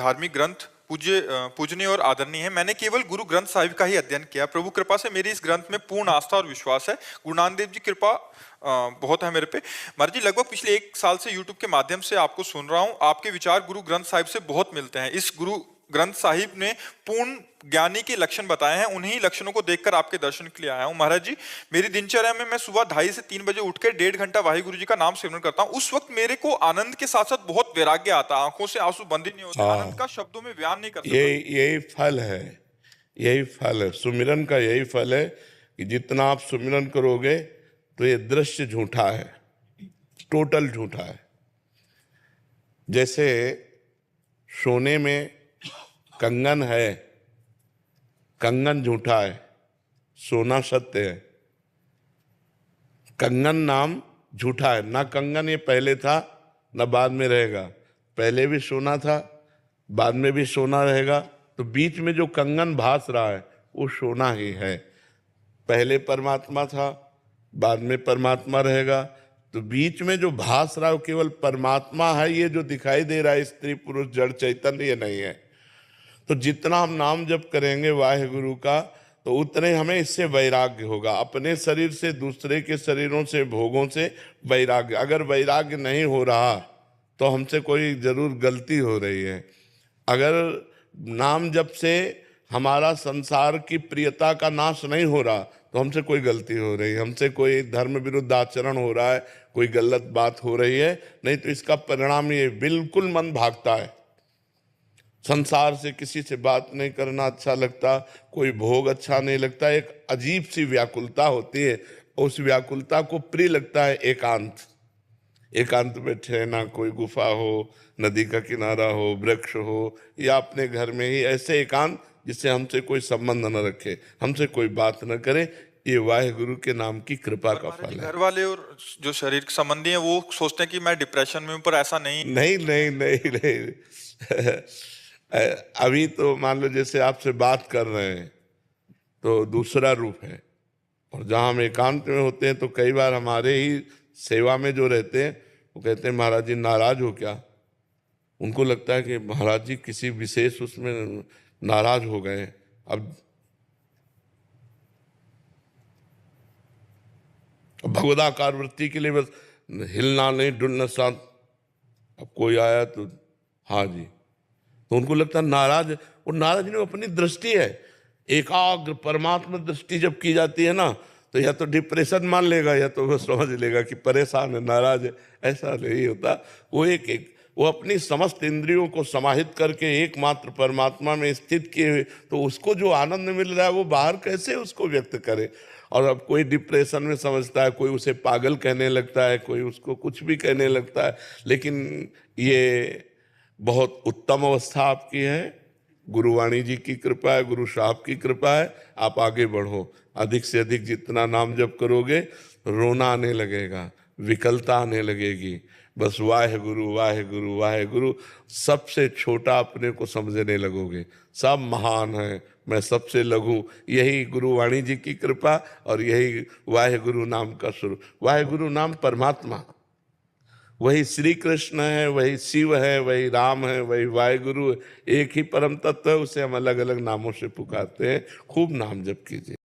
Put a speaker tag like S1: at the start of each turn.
S1: धार्मिक ग्रंथ पूजनीय और आदरणीय है। मैंने केवल गुरु ग्रंथ साहिब का ही अध्ययन किया। प्रभु कृपा से मेरी इस ग्रंथ में पूर्ण आस्था और विश्वास है। गुरु नानक देव जी कृपा बहुत है मेरे पे। महाराज जी, लगभग पिछले 1 साल से यूट्यूब के माध्यम से आपको सुन रहा हूँ। आपके विचार गुरु ग्रंथ साहिब से बहुत मिलते हैं। इस गुरु ग्रंथ साहिब ने पूर्ण ज्ञानी के लक्षण बताए हैं, उन्हीं लक्षणों को देखकर आपके दर्शन के लिए आया हूं। महाराज जी, मेरी दिनचर्या में मैं सुबह 2:30 से 3 बजे उठकर 1.5 घंटा वाहिगुरु जी का नाम सिमरन करता हूं। उस वक्त मेरे को आनंद के साथ साथ बहुत वैराग्य आता है, आंखों से आंसू बंद ही नहीं होते। आनंद का शब्दों में बयान नहीं कर सकता।
S2: यही फल है, यही फल है सुमिरन का। यही फल है कि जितना आप सुमिरन करोगे तो ये दृश्य झूठा है, टोटल झूठा है। जैसे सोने में कंगन है, कंगन झूठा है, सोना सत्य है। कंगन नाम झूठा है, ना कंगन ये पहले था ना बाद में रहेगा। पहले भी सोना था, बाद में भी सोना रहेगा। तो बीच में जो कंगन भास रहा है वो सोना ही है। पहले परमात्मा था, बाद में परमात्मा रहेगा। तो बीच में जो भास रहा है वो केवल परमात्मा है। ये जो दिखाई दे रहा है स्त्री पुरुष जड़ चैतन्य, ये नहीं है। तो जितना हम नाम जप करेंगे वाहिगुरु का, तो उतने हमें इससे वैराग्य होगा। अपने शरीर से, दूसरे के शरीरों से, भोगों से वैराग्य। अगर वैराग्य नहीं हो रहा तो हमसे कोई जरूर गलती हो रही है। अगर नाम जप से हमारा संसार की प्रियता का नाश नहीं हो रहा तो हमसे कोई गलती हो रही है, हमसे कोई धर्म विरुद्ध आचरण हो रहा है, कोई गलत बात हो रही है। नहीं तो इसका परिणाम ये बिल्कुल मन भागता है। संसार से किसी से बात नहीं करना अच्छा लगता, कोई भोग अच्छा नहीं लगता। एक अजीब सी व्याकुलता होती है। उस व्याकुलता को प्रिय लगता है एकांत। एकांत में ठहरना, कोई गुफा हो, नदी का किनारा हो, वृक्ष हो, या अपने घर में ही ऐसे एकांत जिससे हमसे कोई संबंध न रखे, हमसे कोई बात न करे। ये वाहिगुरु के नाम की कृपा का फल है।
S1: घर वाले और जो शरीर संबंधी हैं वो सोचते हैं कि मैं डिप्रेशन में हूं, पर ऐसा नहीं।
S2: नहीं। अभी तो मान लो जैसे आपसे बात कर रहे हैं तो दूसरा रूप है, और जहाँ हम एकांत में होते हैं तो कई बार हमारे ही सेवा में जो रहते हैं वो कहते हैं महाराज जी नाराज हो क्या। उनको लगता है कि महाराज जी किसी विशेष उसमें नाराज हो गए। अब भगवदाकार वृत्ति के लिए बस हिलना नहीं, डुलना शांत। अब कोई आया तो हाँ जी, तो उनको लगता है नाराज। और नाराज नहीं, अपनी दृष्टि है। एकाग्र परमात्मा दृष्टि जब की जाती है ना, तो या तो डिप्रेशन मान लेगा या तो वो समझ लेगा कि परेशान है, नाराज है। ऐसा नहीं होता। वो अपनी समस्त इंद्रियों को समाहित करके एकमात्र परमात्मा में स्थित किए हुए, तो उसको जो आनंद मिल रहा है वो बाहर कैसे उसको व्यक्त करे। और अब कोई डिप्रेशन में समझता है, कोई उसे पागल कहने लगता है, कोई उसको कुछ भी कहने लगता है। लेकिन ये बहुत उत्तम अवस्था आपकी है। गुरुवाणी जी की कृपा है, गुरु साहब की कृपा है। आप आगे बढ़ो, अधिक से अधिक जितना नाम जप करोगे रोना आने लगेगा, विकलता आने लगेगी। बस वाहिगुरु वाहिगुरु वाहिगुरु। सबसे छोटा अपने को समझने लगोगे, सब महान है, मैं सबसे लघु। यही गुरुवाणी जी की कृपा और यही वाहिगुरु नाम का स्वरूप। वाहिगुरु नाम परमात्मा, वही श्री कृष्ण है, वही शिव है, वही राम है, वही वाहिगुरु। एक ही परम तत्व है, उसे हम अलग अलग नामों से पुकारते हैं। खूब नाम जप कीजिए।